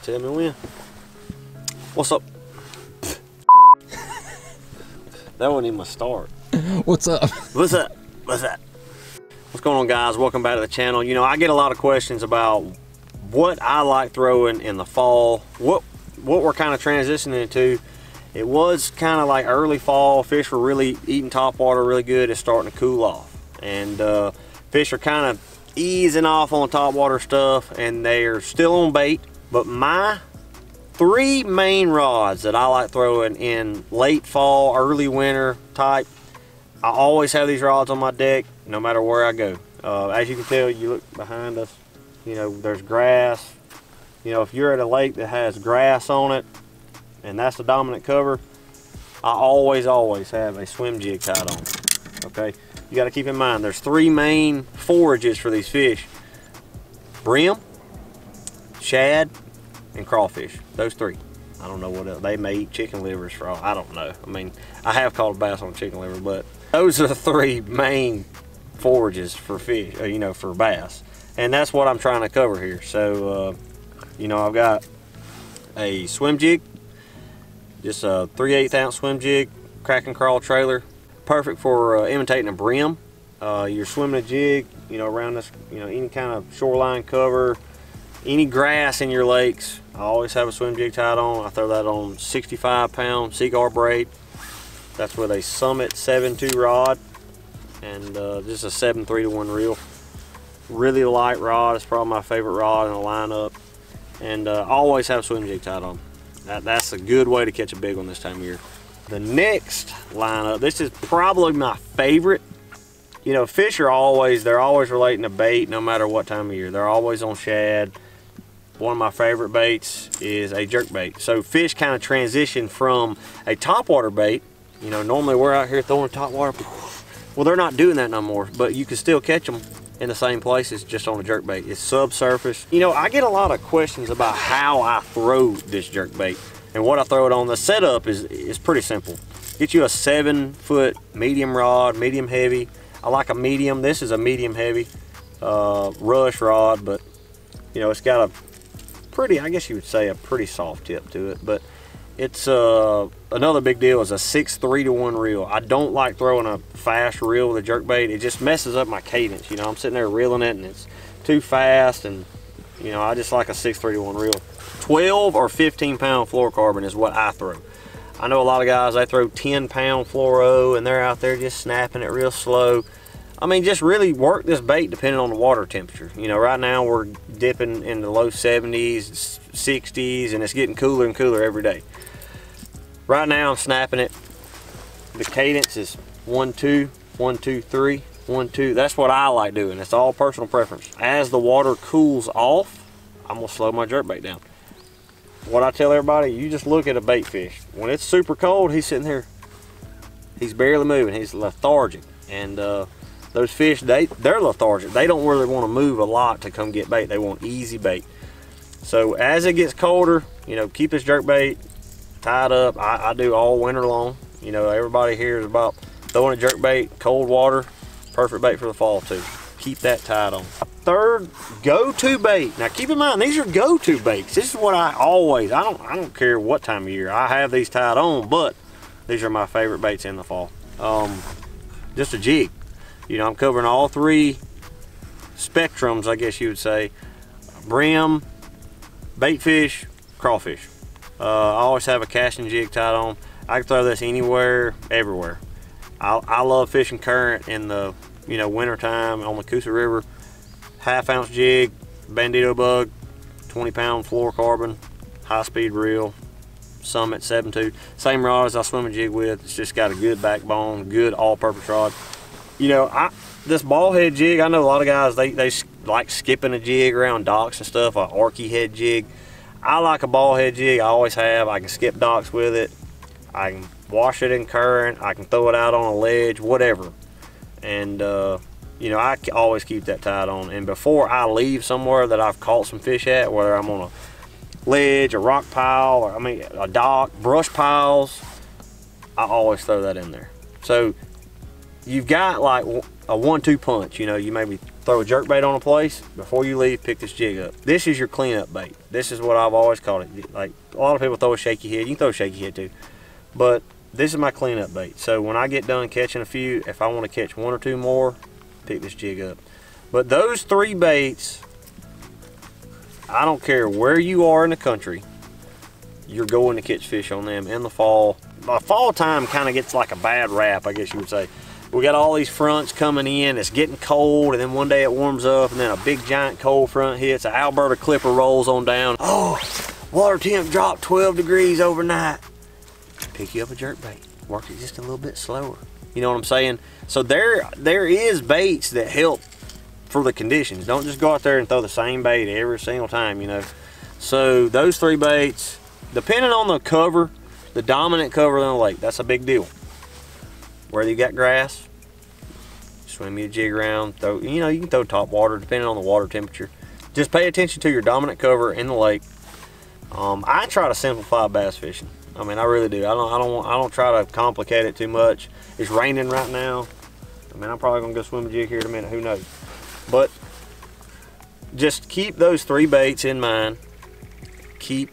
Tell me when. What's up? That wasn't even my start. What's up? What's up? What's up? What's going on, guys? Welcome back to the channel. You know, I get a lot of questions about what I like throwing in the fall, what we're kind of transitioning into. It was kind of like early fall. Fish were really eating topwater really good. It's starting to cool off, and fish are kind of easing off on topwater stuff, and they're still on bait. But my three main rods that I like throwing in late fall, early winter type, I always have these rods on my deck no matter where I go. As you can tell, you look behind us, you know, there's grass. You know, if you're at a lake that has grass on it and that's the dominant cover, I always have a swim jig tied on. Okay, you got to keep in mind there's three main forages for these fish: brim, shad, and crawfish. Those three. I don't know what else. They may eat chicken livers for all I don't know. I mean, I have caught a bass on chicken liver, but those are the three main forages for fish, you know, for bass, and that's what I'm trying to cover here. So you know, I've got a swim jig, just a 3/8 ounce swim jig, crack and crawl trailer, perfect for imitating a brim. You're swimming a jig, you know, around this, you know, any kind of shoreline cover, any grass in your lakes. I always have a swim jig tied on. I throw that on 65-pound Seaguar braid. That's with a Summit 7.2 rod and just a 7.3-to-1 reel. Really light rod. It's probably my favorite rod in the lineup. And I always have a swim jig tied on. That's a good way to catch a big one this time of year. The next lineup, this is probably my favorite. You know, fish are always relating to bait no matter what time of year. They're always on shad. One of my favorite baits is a jerk bait. So fish kind of transition from a topwater bait. You know, normally we're out here throwing topwater. Well, they're not doing that no more, but you can still catch them in the same places just on a jerk bait. It's subsurface. You know, I get a lot of questions about how I throw this jerk bait and what I throw it on. The setup is pretty simple. Get you a 7-foot medium rod, medium heavy. I like a medium. This is a medium heavy rush rod, but you know, it's got a pretty, I guess you would say, a pretty soft tip to it. But it's another big deal is a 6.3-to-1 reel. I don't like throwing a fast reel with a jerk bait. It just messes up my cadence. You know, I'm sitting there reeling it and it's too fast, and you know, I just like a 6.3-to-1 reel. 12 or 15-pound fluorocarbon is what I throw. I know a lot of guys, they throw 10-pound fluoro and they're out there just snapping it real slow. I mean, just really work this bait depending on the water temperature. You know, right now we're dipping in the low 70s, 60s, and it's getting cooler and cooler every day. Right now I'm snapping it. The cadence is 1-2, 1-2-3, 1-2. That's what I like doing. It's all personal preference. As the water cools off, I'm gonna slow my jerkbait down. What I tell everybody, you just look at a bait fish. When it's super cold, he's sitting here. He's barely moving. He's lethargic. And those fish, they're lethargic. They don't really want to move a lot to come get bait. They want easy bait. So as it gets colder, you know, keep this jerkbait tied up. I do all winter long. You know, everybody hears about throwing a jerkbait, cold water, perfect bait for the fall too. Keep that tied on. A third go-to bait. Now keep in mind, these are go-to baits. This is what I don't care what time of year I have these tied on, but these are my favorite baits in the fall. Just a jig. You know, I'm covering all three spectrums, I guess you would say: brim, bait fish, crawfish. I always have a casting jig tied on. I can throw this anywhere, everywhere. I love fishing current in the, you know, winter time on the Coosa River. 1/2 ounce jig, bandito bug, 20-pound fluorocarbon, high-speed reel, Summit 7.2. Same rod as I swim a jig with. It's just got a good backbone, good all-purpose rod. You know, this ball head jig, I know a lot of guys, they like skipping a jig around docks and stuff, a arky head jig. I like a ball head jig. I always have. I can skip docks with it. I can wash it in current. I can throw it out on a ledge, whatever. And you know, I always keep that tied on. And before I leave somewhere that I've caught some fish at, whether I'm on a ledge, a rock pile, or I mean a dock, brush piles, I always throw that in there. So you've got like a 1-2 punch. You know, you maybe throw a jerkbait on a place, before you leave, pick this jig up. This is your cleanup bait. This is what I've always called it. Like, a lot of people throw a shaky head. You can throw a shaky head too. But this is my cleanup bait. So when I get done catching a few, if I want to catch 1 or 2 more, pick this jig up. But those 3 baits, I don't care where you are in the country, you're going to catch fish on them in the fall. The fall time kind of gets like a bad rap, I guess you would say. We got all these fronts coming in, it's getting cold, and then one day it warms up, and then a big giant cold front hits, an Alberta clipper rolls on down. Oh, water temp dropped 12 degrees overnight. Pick you up a jerkbait, work it just a little bit slower. You know what I'm saying? So there is baits that help for the conditions. Don't just go out there and throw the same bait every single time, you know. So those 3 baits, depending on the cover, the dominant cover on the lake, that's a big deal. Where you got grass, swim your jig around, throw, you know, you can throw top water depending on the water temperature. Just pay attention to your dominant cover in the lake. I try to simplify bass fishing. I mean, I really do. I don't try to complicate it too much. It's raining right now. I mean, I'm probably gonna go swim a jig here in a minute, who knows. But just keep those 3 baits in mind. Keep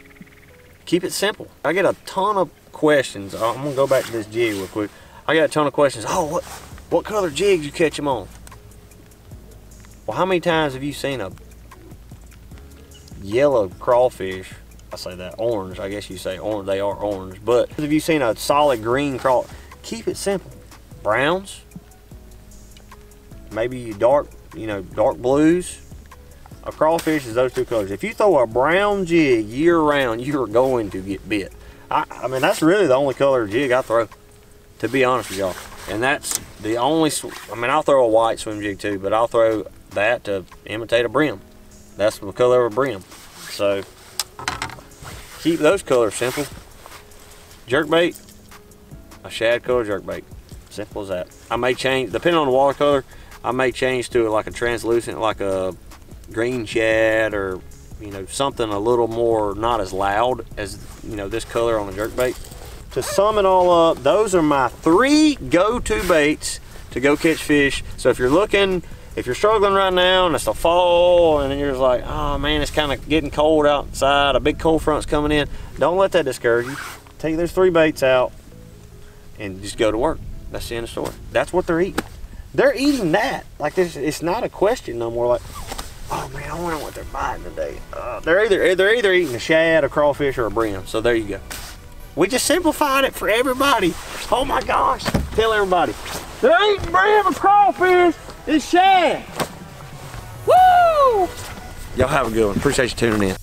it simple. I get a ton of questions. I'm gonna go back to this jig real quick. I got a ton of questions. Oh, what color jigs you catch them on? Well, how many times have you seen a yellow crawfish? I say that, orange, I guess you say orange, they are orange. But have you seen a solid green craw? Keep it simple. Browns, maybe dark, you know, dark blues. A crawfish is those 2 colors. If you throw a brown jig year round, you're going to get bit. I mean, that's really the only color jig I throw, to be honest with y'all. And that's the only, I mean, I'll throw a white swim jig too, but I'll throw that to imitate a brim. That's the color of a brim. So keep those colors simple. Jerkbait, a shad color jerkbait. Simple as that. I may change, depending on the water color, I may change to like a translucent, like a green shad, or, you know, something a little more not as loud as, you know, this color on a jerkbait. To sum it all up, those are my 3 go-to baits to go catch fish. So if you're struggling right now and it's the fall and then you're just like, oh man, it's kind of getting cold outside, a big cold front's coming in, don't let that discourage you. Take those 3 baits out and just go to work. That's the end of the story. That's what they're eating. They're eating that. Like this, it's not a question no more. Like, oh man, I wonder what they're biting today. They're either eating a shad, a crawfish, or a brim. So there you go. We just simplified it for everybody. Oh my gosh. Tell everybody. They're eating brim and crawfish and shad. Woo! Y'all have a good one. Appreciate you tuning in.